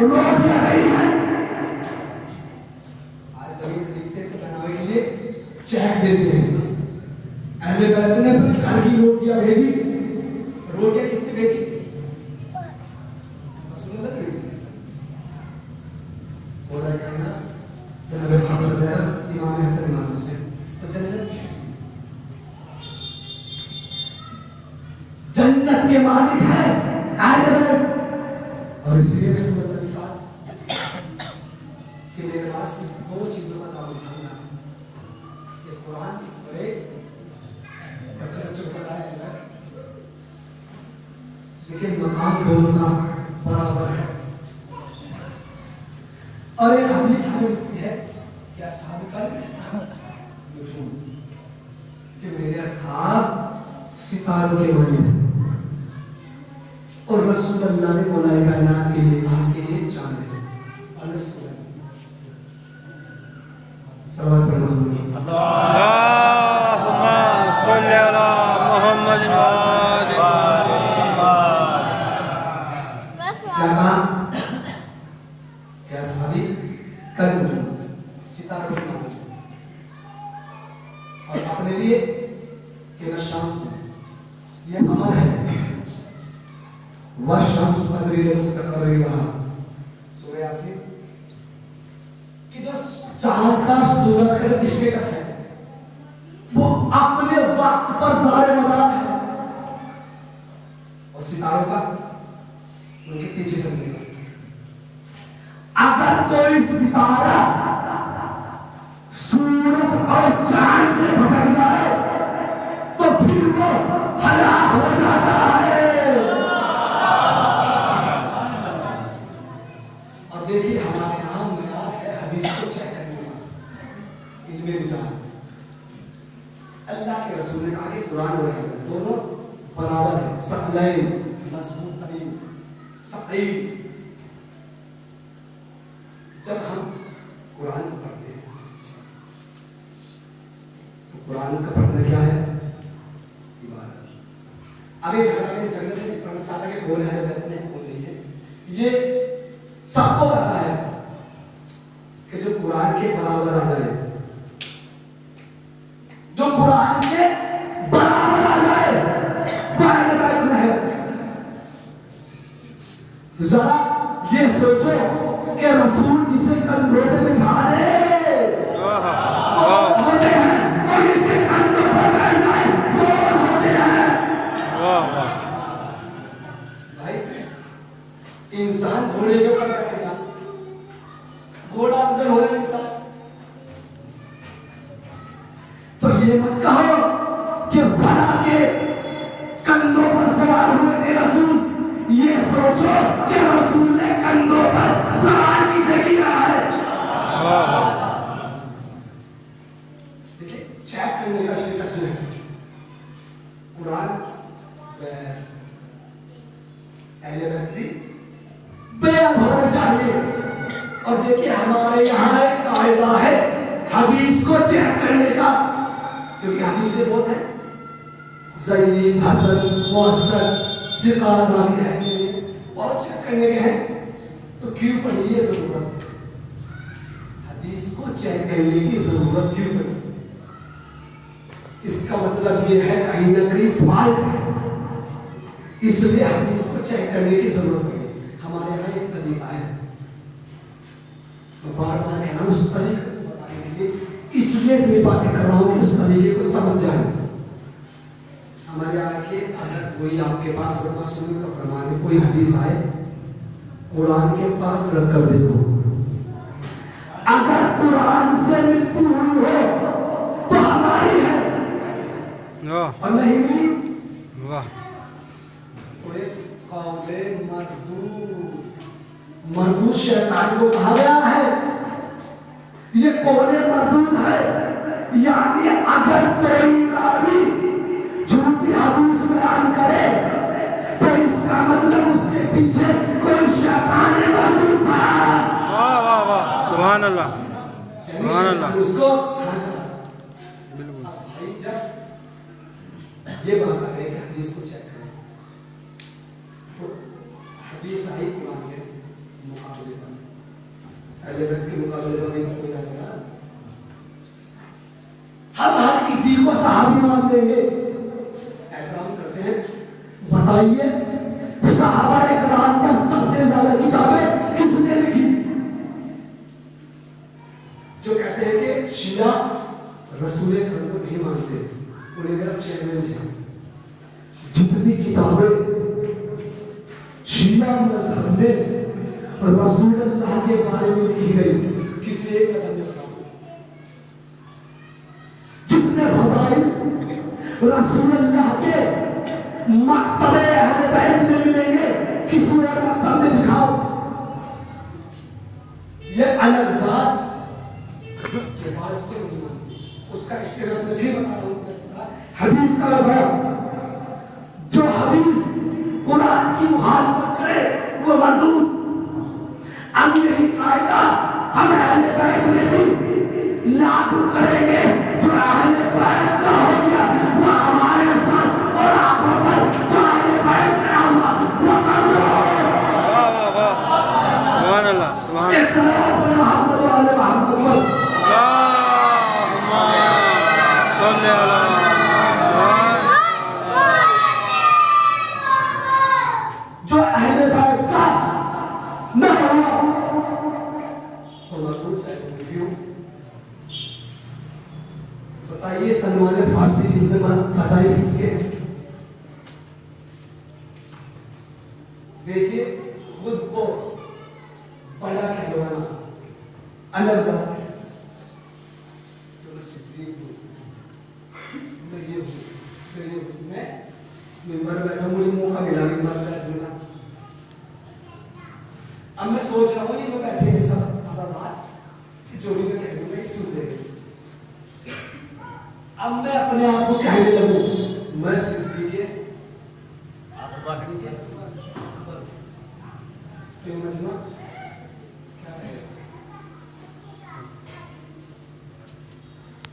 روٹیاں نہیں ہیں. آج زمین خریدتے ہیں تو بناوے کے لیے چیک دیتے ہیں. اہل بیت نے اپنے گھر کی روٹیاں بھیجی. روٹیاں کس نے بھیجی؟ رسول اللہ نے بھیجی. بولا ہے نا جناب فاطمہ زہرا امام حسن امام حسین تو جنت کے مالک ہیں اہل بیت. اور اسی لیے رسول اللہ نے کہا کہ میرے پاس صرف دو چیزوں کا دعوت اٹھانا کہ قرآن اور ایک بچے بچوں کو بتایا ہے لیکن مقام دونوں کا برابر ہے. اور ایک حدیث ہمیں ملتی ہے کہ اصحاب کل نجوم کہ میرے اصحاب ستاروں کے مانند ہیں. اور رسول اللہ نے مولا کائنات کے لیے کہا کہ یہ چاند ہے. صلوات محمد اللہم صلی علی محمد کیا کہا کہ اصحابی کل نجوم ستاروں کے مانند ہیں. اور اپنے لیے کہ نشان یہ امر ہے والشمس تجری لمستقر لها. سورہ یاسین کہ جو چاند کا سورج کا رشتے کا ہے وہ اپنے وقت پر دار مدار ہے اور ستاروں کا ان کے پیچھے چلنے کا. اگر کوئی ستارہ سورج اور چاند سے بھٹک جائے تو پھر وہ ہلاک ہو جاتا ہے. دیکھیے ہمارے یہاں معیار ہے حدیث کو چیک کرنے کا علم رجال. اللہ کے رسول نے کہا کہ قرآن اور حدیث دونوں برابر ہیں. ثقلین مضبوط ترین ثقیل. جب ہم قرآن کو پڑھتے ہیں تو قرآن کا پڑھنا کیا ہے؟ عبادت. ابھی جھگڑا میں پڑھنا چاہتا کہ کون ہے بیت نہیں کون نہیں ہے. یہ سب کو پتا ہے کہ جو قرآن کے برابر آ جائے جو قرآن کے برابر آ جائے وہ اہل بیت میں ہے. ذرا یہ سوچو کہ رسول جسے کندھوں پہ بٹھا لے ہوتے ہیں اور جسے کندھوں پر بیٹھ جائے وہ ہوتے ہیں. بھائی انسان گھوڑے کے اوپر بیٹھے گا گھوڑا افضل ہو رہا انسان. تو یہ مت کہو کہ فلاں کے کندھوں پر سوار ہوئے تھے رسول. یہ سوچو کہ رسول نے کندھوں پر سوار کسے کیا ہے. دیکھیں چیک کرنے کا طریقہ سنیں. قرآن اہل بیت کی بیعت ہونا چاہیے. اور دیکھیے ہمارے یہاں ایک قاعدہ ہے حدیث کو چیک کرنے کا کیونکہ حدیثیں بہت ہیں ضعیف حسن محسن ثقات والی ہے اور چیک کرنے کے ہیں تو کیوں پڑی یہ ضرورت. حدیث کو چیک کرنے کی ضرورت کیوں پڑی؟ اس کا مطلب یہ ہے کہیں نہ کہیں فالٹ ہے اس لیے حدیث کو چیک کرنے کی ضرورت پڑی. ہمارے یہاں ایک طریقہ ہے تو بار بار کہنا اس طریقے کو بتانے کے لیے اس لیے اتنی باتیں کر رہا ہوں کہ اس طریقے کو سمجھ جائیں. ہمارے یہاں کہ اگر کوئی آپ کے پاس سننے تو فرمانے کوئی حدیث آئے قرآن کے پاس رکھ کر دیکھو. اگر قرآن سے ملتی ہوئی ہو تو ہماری ہے اور نہیں ملی قول مردود شیطان کو کہا گیا ہے. یہ قول مردود ہے یعنی اگر کوئی راوی جھوٹی حدیث بیان کرے تو اس کا مطلب اس کے پیچھے کوئی شیطان مردود تھا. واہ واہ واہ سبحان اللہ سبحان اللہ. اس کو بالکل جب یہ بات ہے کہ حدیث کو چیک کریں تو حدیث آئی قرآن کے مقابلے پر اہل بیت کے مقابلے پر بھی تو کوئی نہ کرا. ہم ہر کسی کو صحابی مان دیں گے. احترام کرتے ہیں. بتائیے صحابہ کرام پر سب سے زیادہ کتابیں کس نے لکھی؟ جو کہتے ہیں کہ شیعہ رسول اکرم کو نہیں مانتے, انہیں میرا چیلنج ہے, جتنی کتابیں شیعہ مذہب میں رسول اللہ کے بارے میں لکھی گئی کسی ایک مذہب میں بتاؤ. جتنے فضائل رسول اللہ کے مکتبہ اہل بیت میں ملیں گے کسی اور مکتب میں دکھاؤ. یہ الگ بات کے پاس کے نہیں مانتی, اس کا اشتراک میں بھی بتا رہا ہوں. حدیث کا لگا جو حدیث قرآن کی مخالفت کرے وہ مردود. ہم یہی قاعدہ ہم اہل بیت میں بھی لاگو کریں گے. جو اہل بیت کا ہو گیا وہ ہمارے ساتھ اور آنکھوں پر جو اہل بیت کا ہوا وہ مردود. واہ واہ واہ سبحان اللہ سبحان اللہ. اسلام محمد و آل محمد پر صلی اللہ جو اہل بیت کا نہ ہو تو مردود سے کیوں؟ بتائیے سلمان فارسی جتنے فضائل کس کے؟ دیکھیے خود کو بڑا کہلوانا الگ بات ہے. میں صدیق ہوں, میں یہ ہوں, میں ممبر بیٹھا, مجھے موقع ملا ممبر بیٹھنے کا. اب میں سوچ رہا ہوں یہ جو بیٹھے ہیں سب آزادات جو بھی میں کہہ دوں گا یہ سن لیں گے. اب میں اپنے آپ کو کہنے لگوں میں صدیق ہے تو مجمع کیا ہے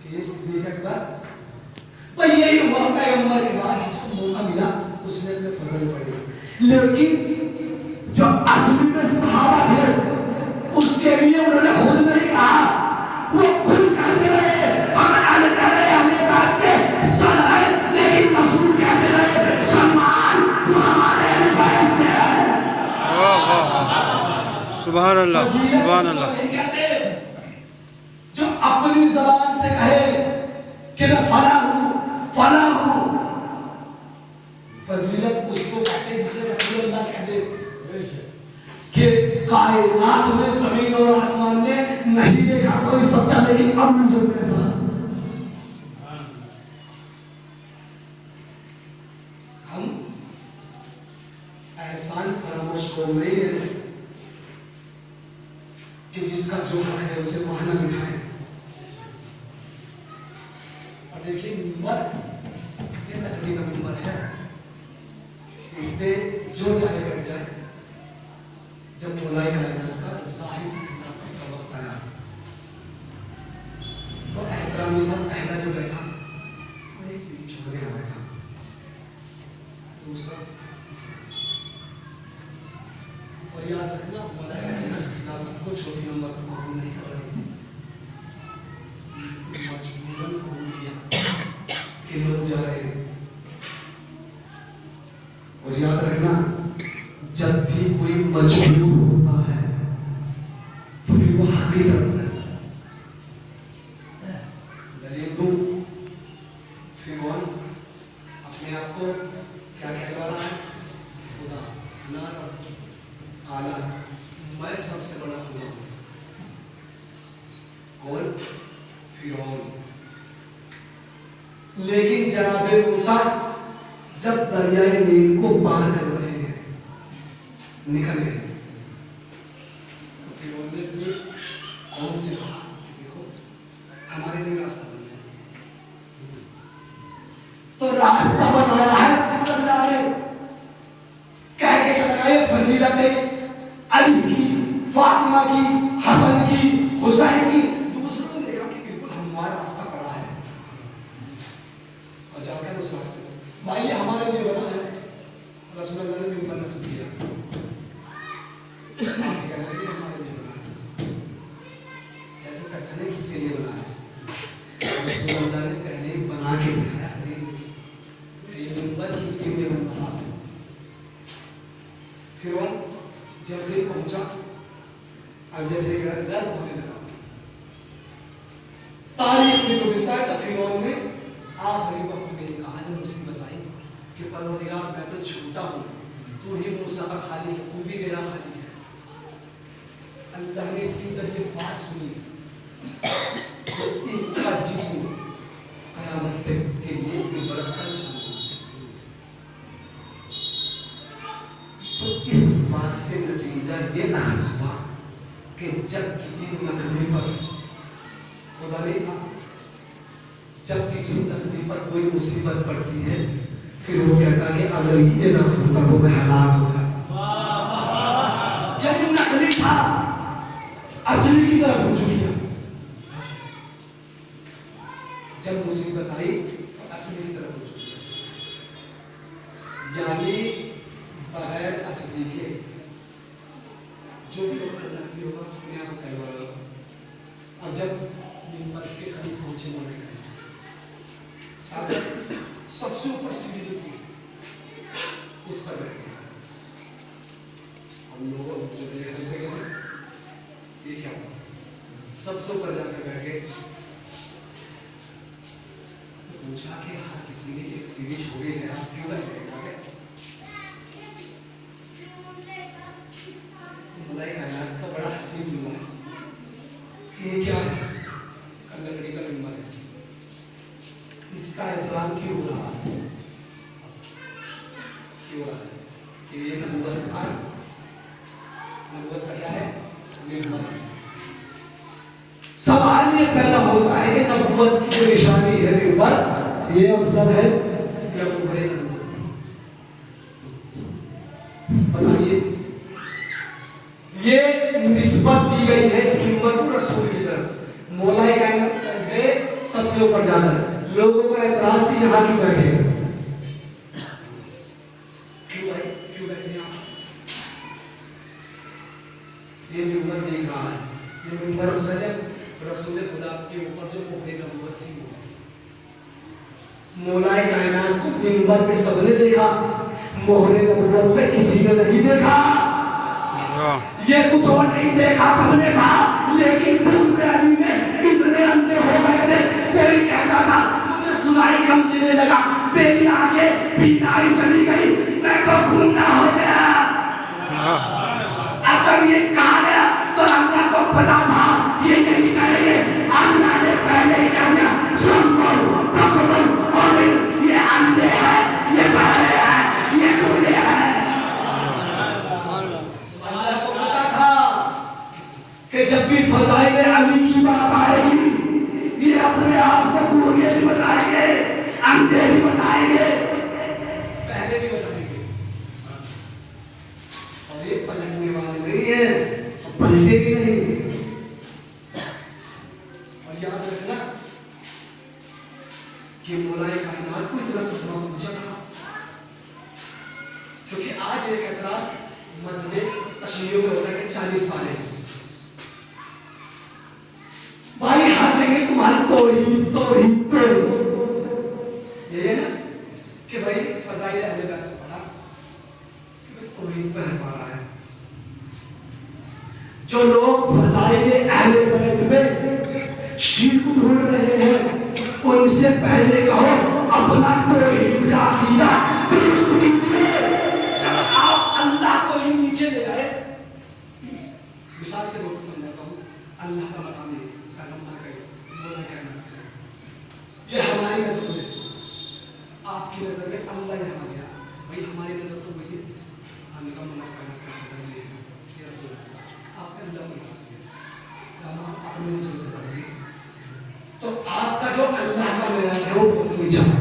کہ یہ صدیق اکبر بھئی یہی ہوا پیغمبر کے بعد جس کو موقع ملا اس نے اپنے فضل پڑے. لیکن جو اصلی میں صحابہ تھے اس کے لیے انہوں نے خود نہیں کہا, وہ خود کہتے رہے ہم اہل بیت کے سن ہیں, لیکن رسول کہتے رہے سلمان تو ہمارے اہل بیت سے ہے. سبحان اللہ سبحان اللہ. جو اپنی زبان سے کہے کہ میں فلاں ہوں فلاں ہوں, فضیلت اس کو کہتے جسے رسول اللہ کہتے کہ کائنات میں زمین اور آسمان نے نہیں دیکھا کوئی سچا لیکن اب مجھے جیسا. ہم احسان فراموش قوم نہیں ہے کہ جس کا جو حق ہے اسے مہانہ بٹھائے. اور دیکھیے ممبر یہ لکڑی کا ممبر ہے, اس پہ جو چاہے کر جائے. جب مولا کائنات کا ظاہر کا وقت آیا تو احترام تھا, پہلا جو بیٹھا وہ ایک سیڑھی چھوڑنے آ بیٹھا, دوسرا اور یاد رکھنا مولا کائنات کو چھوٹی نمبر پر قبول نہیں کر رہی مجبوراً قبول کیا کہ لوگ جا رہے ہیں. اور یاد رکھنا جب بھی کوئی مجبور ہوتا ہے تو پھر وہ حق کی طرف ہے. دلیل دوں فرعون اپنے آپ کو کیا کہلوا رہا ہے؟ خدا نہ اعلیٰ, میں سب سے بڑا خدا ہوں. کون؟ فرعون. لیکن جناب موسیٰ جب دریائے نیل کو پار کر رہے ہیں نکل گئے تو فرعون نے اپنی قوم سے کہا دیکھو ہمارے لیے راستہ بن گیا. تو راستہ بنایا ہے رسول اللہ نے, کہہ کے چلا ہے فضیلت علی کی, فاطمہ کی, حسن کی, حسین کی. دوسروں نے دیکھا کہ بالکل ہمارا راستہ پڑا ہے اور جا کر اس راستے بھائی ہمارے لیے بنا ہے. رسول اللہ نے بھی نصب کیا. आप कह रहे हैं हमारे लिए बना है, कैसे कच्चा नहीं किसके लिए बना है, रसूलुल्लाह ने पहले ही बना के दिखाया। ये मिंबर किसके लिए बना है? फिर वो जैसे पहुंचा, अब जैसे गर्व होने लगा। तारीख में जो मिलता है तो फिरौन ने आखिरी वक्त में ये कहानी मुझसे बताई कि परवरदिगार मैं तो झूठा हूँ, तू ही मूसा का खालिक है, तू भी मेरा खालिक है। अल्लाह ने इसकी जब ये बात सुनी तो इसका जिस्म क़यामत के लिए इबारत का निशान है। तो इस बात से नतीजा ये अखज़ हुआ कि जब किसी नकली पर खुदा ने कहा, जब किसी नकली पर कोई मुसीबत पड़ती है फिर वो कहता कि अगर ये ना होता तो मैं हलाक होता। यानी नकली था, असली की तरफ रुजू किया। जब मुसीबत आई तो असली की तरफ रुजू किया, यानी बगैर असली के जो भी नकली होगा दुनिया को कहने वाला। अब जब मिंबर के करीब पहुंचे मौला सबसे ऊपर सीढ़ी जो थी उस पर बैठे। हम लोगों जो देख रहे थे ये क्या हुआ, सबसे ऊपर जाकर बैठ गए। तो पूछा कि हाँ किसी ने एक सीढ़ी छोड़ी है, आप क्यों बैठे? खुदाई कायनात का बड़ा हसीन जुमला है कि ये क्या है, लकड़ी का मिंबर है, इसका एहतराम क्यों हो रहा है? क्यों हो रहा है कि ये नबूवत का, नबूवत का क्या है? मिंबर। सवाल ये पैदा होता है कि नबूवत की जो निशानी है मिंबर, ये अफजल है या बड़े नबूवत? बताइए, ये निस्बत दी गई है इस मिंबर को रसूल की तरफ। मौला कायनात सबसे ऊपर जाकर लोगों का एतराज की यहाँ क्यों बैठे? क्यों भाई क्यों बैठे आप? ये मिंबर देख रहा है, ये मिंबर रसूल खुदा के ऊपर जो मोहरे नबूवत थी मौला कायनात को मिंबर पे सबने देखा, मोहरे नबूवत पे किसी ने नहीं देखा। ये कुछ और नहीं देखा, सबने कहा, लेकिन दूसरे अली में इतने अंधे हो गए थे, कोई कहता था मुझे सुनाई कम देने लगा, मेरी आंखें बीनाई चली गई, मैं तो गूंगा हो गया। अब जब ये कहा गया तो अल्लाह को पता था ये नहीं करेंगे, अल्लाह ने पहले ही कह दिया और ये अंधे हैं, ये बहरे हैं, ये गूंगे हैं। कि जब भी फज़ाइल अली की बात आएगी, ये अपने आप को गूंगे भी बताएंगे, अंधे भी बताएंगे, पहले भी बताएंगे। और ये पलटने वाले नहीं है, पलटे भी नहीं। और याद रखना कि मौलाए कायनात को इतना सदमा पहुंचा था, क्योंकि आज एक एतराज मजहब तशरीह में होता है कि 40 पारे भाई हर जगह तुम्हारी तौहीद ये है ना कि भाई फज़ाइल अहले बैत को पढ़ा कि तौहीद पे हर पा रहा है। जो लोग फज़ाइल अहले बैत में शिर्क ढूंढ रहे हैं उनसे पहले कहो अपना तौहीद का अकीदा दुरुस्त कीजिए। जब आप अल्लाह को ही नीचे ले आए, मिसाल के तौर पर समझाता हूँ, अल्लाह का मकाम है, ये हमारी नजरों से, आपकी नजर में अल्लाह यहाँ गया, भाई हमारी नजर तो वही आने का मना करना का नजर में है, ये रसूल आपने अल्लाह को यहाँ गया, आप अपनी नजर से पढ़िए तो आपका जो अल्लाह का मेरा है वो बहुत नीचा है।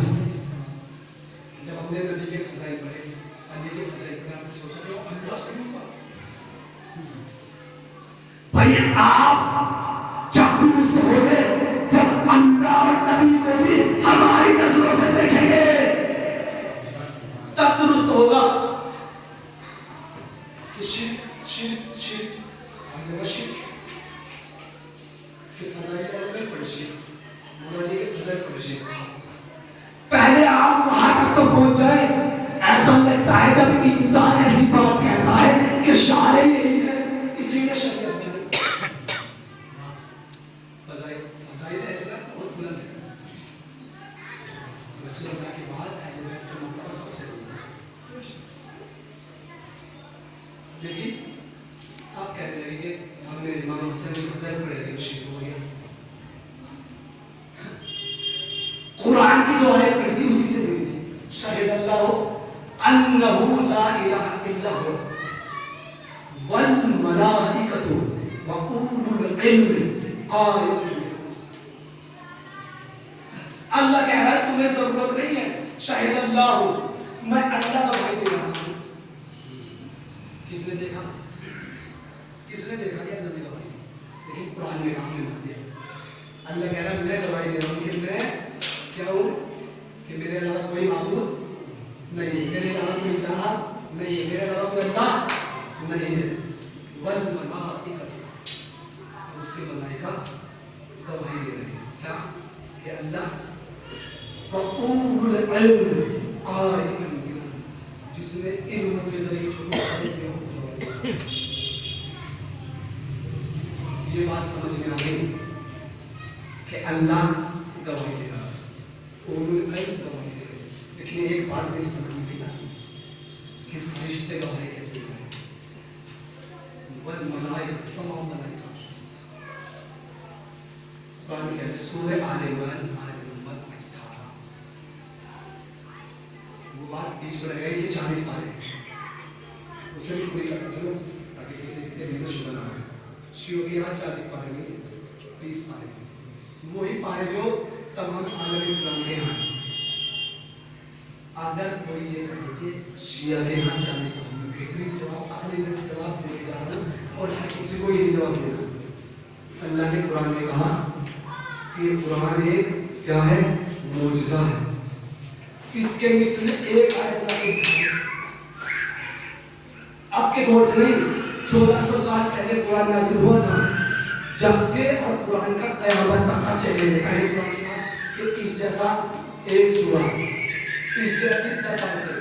जब हमने नबी के फज़ाइल पढ़े, अली के फज़ाइल पढ़े, आपने सोचा कि अल्लाह से ऊपर भाई आप जब दुरुस्त हो गए, जब अल्लाह और नबी को भी हमारी नजरों से देखेंगे तब दुरुस्त होगा कि शिर्क شرک ہر جگہ شرک کہ فضائل میں پڑھ شرک مولانا کے فضائل پڑھ شرک پہلے آپ وہاں تک تو پہنچ جائے ایسا لگتا ہے جب انسان ایسی بات کہتا ہے کہ شارع یہی ہے اسی لیے شریعت میں فضائل بہت بلند ہے رسول اللہ کے بعد اہل بیت کا مرتبہ سب سے بلند ہے لیکن آپ کہنے لگیں گے ہم نے امام حسین کی فضائل پڑھے لیکن شرک ہو گیا قرآن کی جو آیت پڑھی تھی اسی سے ملی تھی شاہد اللہ انہو لا الہ الا ہو والملائکۃ وَأُولُو الْعِلْمِ قَائِمًا بِالْقِسْطِ اللہ کہہ رہا ہے تمہیں ضرورت نہیں ہے شاہد اللہ میں اللہ گواہی دے رہا ہوں کس نے دیکھا کہ اللہ نے گواہی لیکن قرآن میں کہا نہیں دیا اللہ کہہ رہا ہے میں گواہی دے رہا ہوں کہ میں کیا ہوں کہ میرے علاوہ کوئی معبود نہیں میرے علاوہ کوئی الہ نہیں میرے علاوہ کوئی اللہ نہیں ہے والملائکۃ اس کے ملائکہ گواہی دے رہے ہیں کیا کہ اللہ وَأُولُو الْعِلْمِ قَائِمًا بِالْقِسْطِ جس نے علم کے ذریعے چھوٹے قائم کیا یہ بات سمجھ میں آ گئی کہ اللہ گواہی دے رہا ہے اولو العلم گواہی دے رہے لیکن ایک بات نہیں سمجھ میں آئی کہ فرشتے گواہی کیسے دے رہے والملائکۃ تمام ملائکہ قرآن کہتے ہیں سورہ آل عمران آیت نمبر 18 وہ بات بیچ میں لگائی کہ 40 پارے اسے بھی پوری کرنا چلو تاکہ کسی کے دل میں شبہ نہ آئے شیعوں کے یہاں 40 پارے نہیں 20 پارے وہی پارے جو تمام عالم اسلام کے ہیں اگر کوئی یہ کہے کہ شیعہ کے یہاں 40 پارے بہترین جواب اصلی جواب دے جا رہا ہوں اور ہر کسی کو یہی جواب دینا اللہ نے قرآن میں کہا کہ قرآن ایک کیا ہے معجزہ ہے اس کے مثل ایک آیت اللہ کے اب کے دور سے نہیں 1400 سال پہلے قرآن نازل ہوا تھا جب سے اور قرآن کا قیامت تک کا چلے پہلے قرآن کا کہ اس جیسا ایک سورہ اس جیسی 10 آیتیں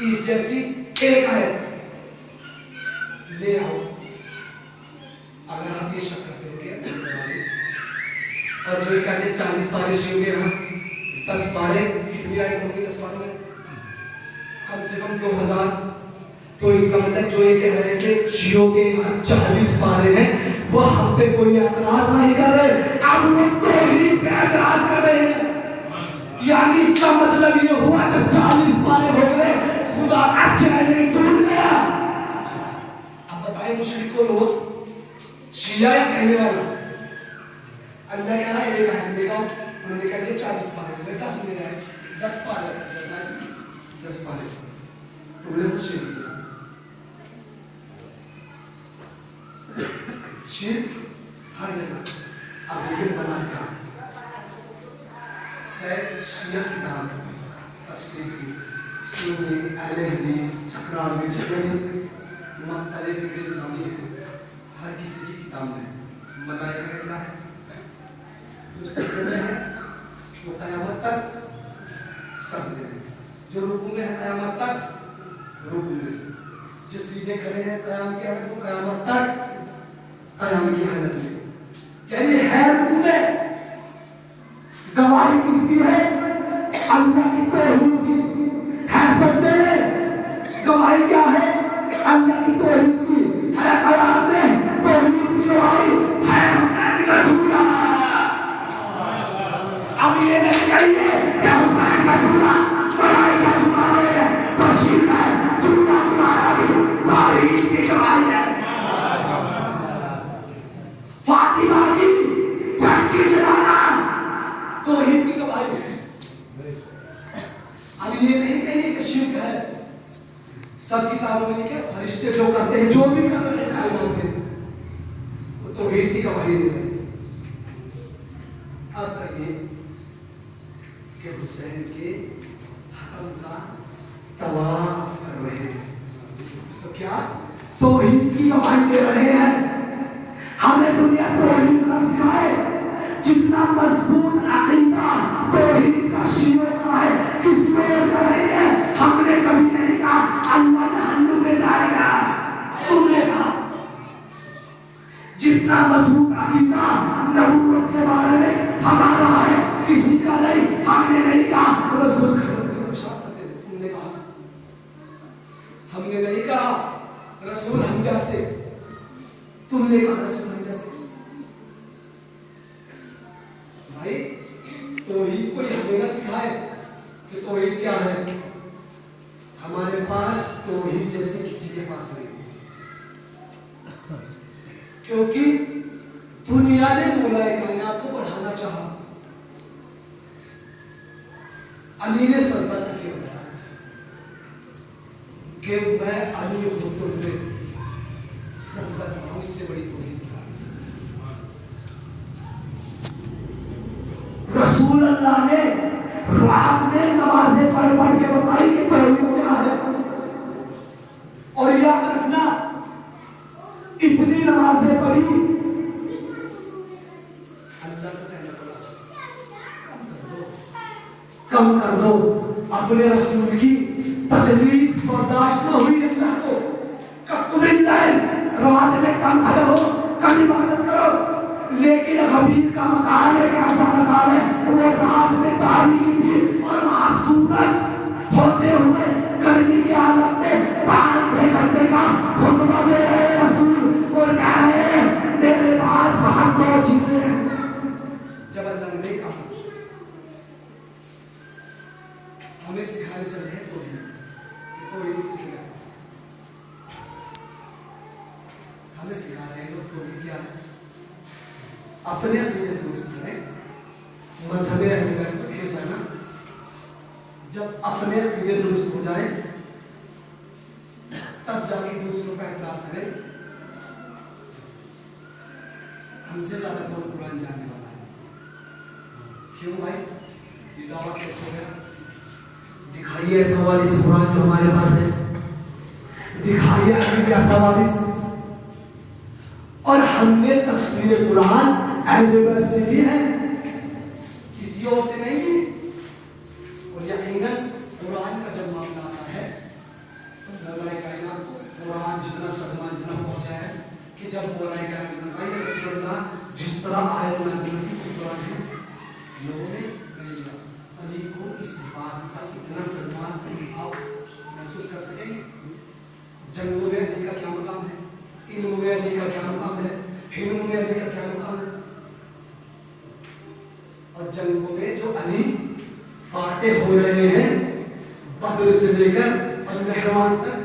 اس جیسی ایک آیت لے آؤ اگر آپ یہ شک کرتے ہو کہ اور جو یہ کہتے ہیں 40 پارے شیعوں کے یہاں 10 پارے کتنی آیت ہوگی 10 پاروں میں کم سے کم 2000 تو اس کا مطلب جو یہ کہہ رہے ہیں کہ شیعوں کے یہاں 40 پارے ہیں وہ ہم پہ کوئی اعتراض نہیں کر رہے اب وہ توحید پہ اعتراض کر رہے ہیں یعنی اس کا مطلب یہ ہوا کہ 40 پارے ہو گئے خدا کا چیلنج ٹوٹ گیا اب بتائیں مشرک کو لوگ شیعہ یا کہنے والا اللہ کہہ رہا ہے ایک آیت دیکھا انہوں نے کہا 40 پارے ہوئے 10 میں آئے 10 پارے 10 پارے تو انہیں خوشی دی شرک ہر جگہ اب لیکن بنا کیا چاہے شیعہ کتاب تفسیر کی سنی اہل حدیث چکرار میں چکرانی مختلف فکر اسلامی ہے ہر کسی کی کتاب میں ملائکہ کہنا ہے جو سجدے میں ہے وہ قیامت تک سجدے میں جو رکوع میں ہے قیامت تک رکوع میں جو سیدھے کھڑے ہیں قیام کی حالت وہ قیامت تک قیام کی حالت میں یعنی ہے رکوع میں گواہی کس کی ہے اللہ کی توحید کی ہے سجدے میں گواہی کیا ہے اللہ کی توحید کی ہے قیام میں توحید کی گواہی ہے حسین کا جھولا اب یہ نہیں کہیے کہ حسین کا جھولا بڑائی کا جھولا ہے بشیر ہے جھولا جھولا بھی توحید کی گواہی ہے इतना मजबूत अकीदा नबूवत के बारे में हमारा है, किसी का नहीं। हमने नहीं कहा रसूल तुमने कहा, हमने नहीं कहा रसूल हम जैसे, तुमने कहा रसूल हम जैसे। भाई तौहीद कोई हमें ना सिखाए कि तौहीद क्या है। हमारे पास तौहीद जैसे किसी के पास नहीं, क्योंकि दुनिया ने मौलाए कायनात को बढ़ाना चाहा। अली ने सजदा करके बताया कि मैं अली हूं, तो मैं सजदा कर रहा हूं, इससे बड़ी तौहीद क्या है। रसूल अल्लाह ने रात में नमाजें पढ़ के बताई कि तौहीद क्या है। और याद रखना, इतनी नमाजें पढ़ी, अल्लाह को कहना पड़ा कम कर दो। अपने रसूल की तकलीफ बर्दाश्त न हुई अल्लाह को, रात में कम खड़े हो, कम इबादत करो। लेकिन हबीब का मकाम है, कैसा मकाम है, वो रात में तारीकी थी और वहां सूरज होते हुए गर्मी की हालत में 5-6 घंटे का खुतबा दे रहे रसूल और कह रहे हैं मेरे बाद वहां 2 चीजें हैं। जब अल्लाह ने कहा हमें सिखाने चले हैं तो ये किसी का हमें सिखा रहे हैं लोग, तो क्या है अपने अकीदे दुरुस्त करें, मजहब अहले बैत को फिर जाना। जब अपने अकीदे दुरुस्त हो जाए तब जाके दूसरों का एतराज करें। हमसे ज्यादा तो कुरान जानने वाला है। क्यों भाई, ये दावा कैसे हो गया? दिखाइए ऐसा वादिस कुरान जो हमारे पास है, दिखाइए अभी क्या सवादिस। और हमने तफसीर कुरान अहले बैत से ली है, किसी और से नहीं। और यकीनन कुरान का जब मामला आता है तो मौलाए कायनात को कुरान जितना सदमा जितना पहुंचा है कि जब मौलाए कायनात ने कहा रसूलुल्लाह जिस तरह आयत नाज़िल की कुरान है, लोगों ने अली को इस बात का इतना सदमा आप महसूस कर सकेंगे। जंगों में अली का क्या मकाम है, इल्म में अली का क्या मकाम है, हिल्म में अली का क्या मकाम है। और जंगों में जो अली फातेह हो रहे हैं बद्र से लेकर अल नहरवान तक,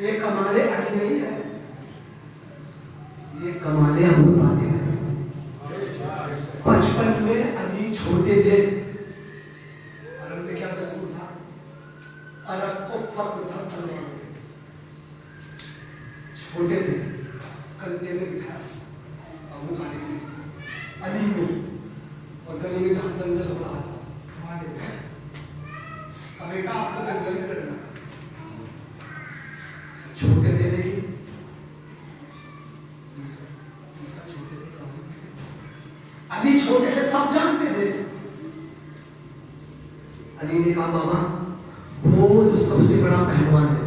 ये कमाले अली नहीं है, ये कमाले अबू तालिब है। बचपन में अली छोटे थे, अरब में क्या दस्तूर था, अरब को फख्र था तलवार पे, छोटे थे, कंधे में बिठाया अबू तालिब ने अली को, और गले में जहां दंगल हो रहा था हमें कहा आपको दंगल में लड़ना। छोटे थे लेकिन छोटे थे, अली छोटे थे, सब जानते थे। अली ने कहा बाबा वो जो सबसे बड़ा पहलवान है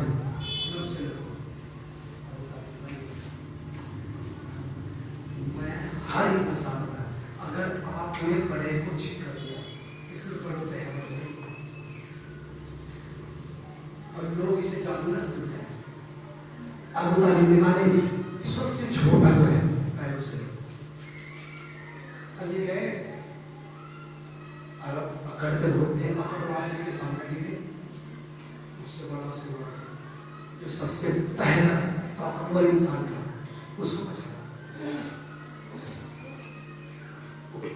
मैं हर एक इंसान का, अगर आपने बड़े को चेक कर दिया इसलिए पढ़ते हैं और लोग इसे जानू ना समझ जाए। अबू तालिब ने कहा नहीं, सबसे छोटा जो है पैरों से। अली गए, अरब पकड़ते लोग थे, पकड़वाने के सामने थे, उससे बड़ा जो सबसे पहला ताकतवर इंसान था उसको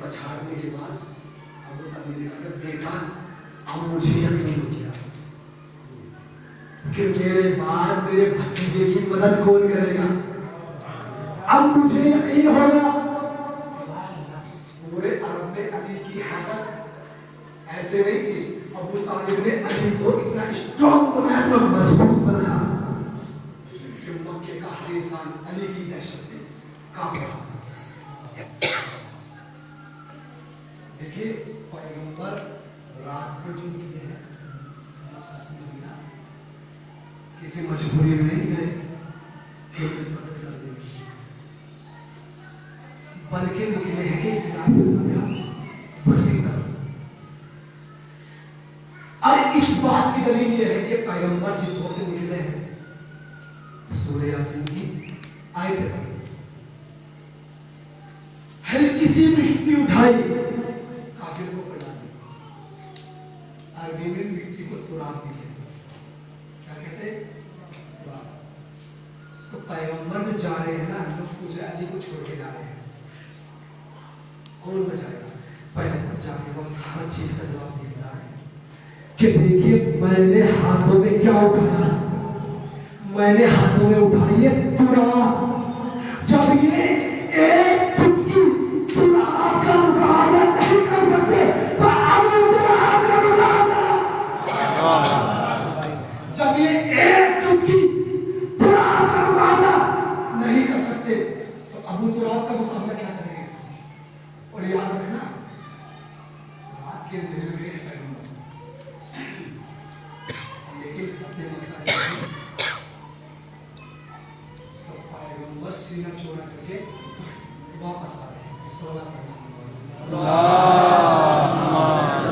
पछाड़ने के बाद अबू तालिब ने कहा बेटा अब मुझे यकीन हो गया कि मेरे बाद मेरे भतीजे की मदद कौन करेगा। अब मुझे यकीन होगा पूरे अरब में अली की हालत ऐसे नहीं थी। अबू तालिब ने अली को इतना स्ट्रॉन्ग बनाया, इतना मजबूत बनाया कि मक्के का हर इंसान अली की दहशत से कांप रहा। देखिए पैगंबर रात को जो किए हैं किसी मजबूरी में नहीं गए, मदद कर देंगे। बल्कि निकले हैं कि इस्लाम वसी कर। और इस बात की दलील यह है कि पैगंबर जिस वक्त निकले हैं सूरह यासीन की आयत हल्की सी मिट्टी उठाई काफिर को पड़ा दी। अरबी में मिट्टी को तुराब भी कहते हैं। क्या कहते हैं? तुराब। तो पैगंबर जो जा रहे हैं ना, लोग पूछ रहे अली को छोड़ के जा रहे हैं, कौन बचाएगा? पैगंबर जाने वक्त हर चीज का जवाब देता है कि देखिए मैंने हाथों में क्या उठाया, मैंने हाथों में उठाई है तुराब। जब ये एक चुटकी तुराब का मुकाबला नहीं कर सकते तो अबू तुराब का मुकाबला, जब ये एक चुटकी तुराब का मुकाबला नहीं कर सकते तो अबू तुराब का मुकाबला क्या करेंगे? और याद रखना रात के अंधेरे में सीना चौड़ा करके वापस आ रहे हैं। सलात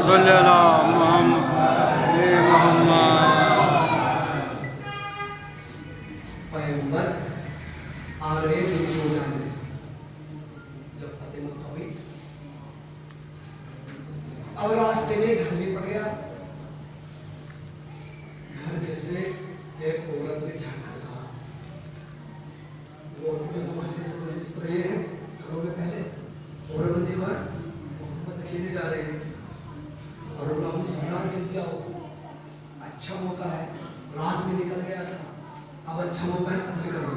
सल्लल्लाहु अलैहि मुहम्मद। पैगंबर आ रहे नीचे हो जाने जब फतेह मक्का हुई, अब रास्ते में घर भी पड़ गया। घर में से एक औरत ने झांका, है घरों में पहले औरत ने देखा मोहम्मद अकेले जा रहे हैं और अबू सुफियान चल दिया हो, अच्छा मौका है, रात में निकल गया था, अब अच्छा मौका है कत्ल कर दो।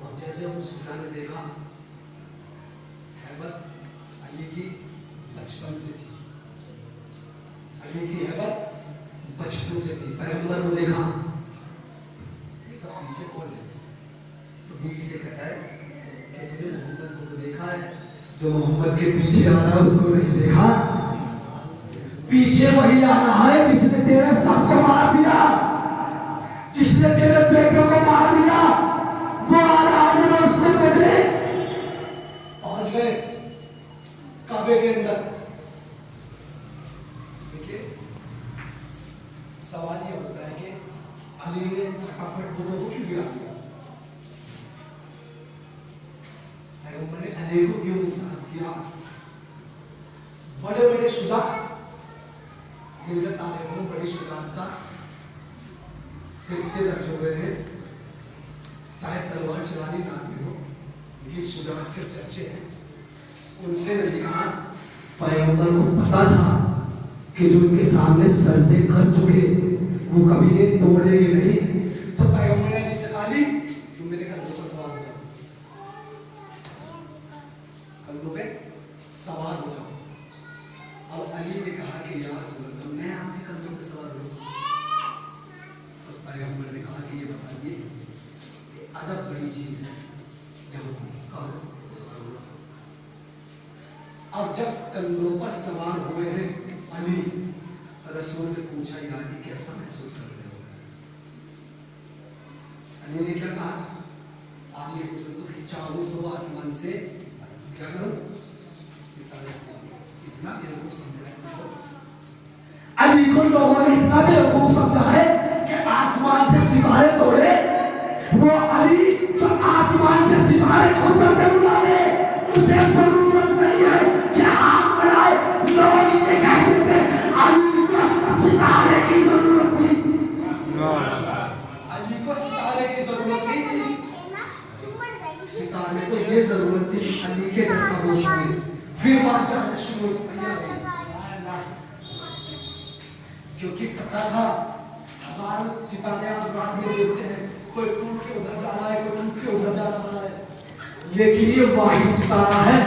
अब जैसे अबू सुफियान ने देखा हैबत अली की बचपन से थी, अली की हैबत बचपन से थी। पैगंबर को देखा पीछे कौन है, तो बीवी से कहता है कि तुमने मोहम्मद को तो देखा है, जो मोहम्मद के पीछे आ रहा है उसको नहीं देखा? पीछे वही आ रहा है जिसने तेरे सबको मार दिया, जिसने तेरे बेटों को मार दिया, वो आ रहा है। उसको कहते पहुंच गए काबे के अंदर। देखिए सवाल ये होता है कि अली ने फटाफट बुतों को क्यों गिरा दिया? पैगंबर ने अली को क्यों किया? बड़े बड़े शुदा जिनका तारीफ में बड़ी शुजाअत हिस्से दर्ज हो गए हैं, चाहे तलवार चलानी ना आती हो लेकिन शुजाअत के चर्चे हैं। उनसे नहीं कहा, पैगंबर को पता था कि जो उनके सामने सजदे कर चुके वो कभी ये तोड़ेंगे नहीं। तो पैगंबर ने अली से कहा, अली तुम मेरे कंधों पर सवार हो जाओ, कंधों पे सवार हो जाओ। और अली ने कहा कि या रसूल अल्लाह मैं आपके कंधों पे सवार हूं। तो पैगंबर ने कहा कि ये बताइए कि अदब बड़ी चीज है, यहाँ कहो सवार हो। अब जब कंधों पर सवार हुए हैं अली, रसूल ने पूछा या अली कैसा महसूस करते हो? अली ने क्या कहा? आगे तो चाहूं तो आसमान से क्या करो सितारे, इतना बेवकूफ समझा। अली को लोगों ने इतना बेवकूफ समझा है कि आसमान से सितारे तोड़े। वो अली जो आसमान से सितारे खुद करके बुला ले, उसे जरूरत नहीं है कि हाथ बढ़ाए। लोग ये कहते थे अली को सितारे की जरूरत थी, अली को सितारे की जरूरत नहीं थी, सितारे को ये जरूरत थी अली के दर का बोझ में। फिर बात जाना शुरू हो गई, क्योंकि पता था हजार सितारे आज रात में देखते हैं, कोई टूट के उधर जा रहा है, कोई टूट के उधर जा रहा है, लेकिन ये वाहिद सितारा है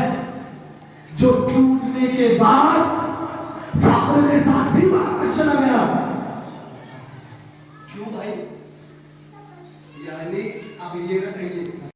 जो टूटने के बाद फख्र के साथ भी वापस चला गया। क्यों भाई? यानी अब ये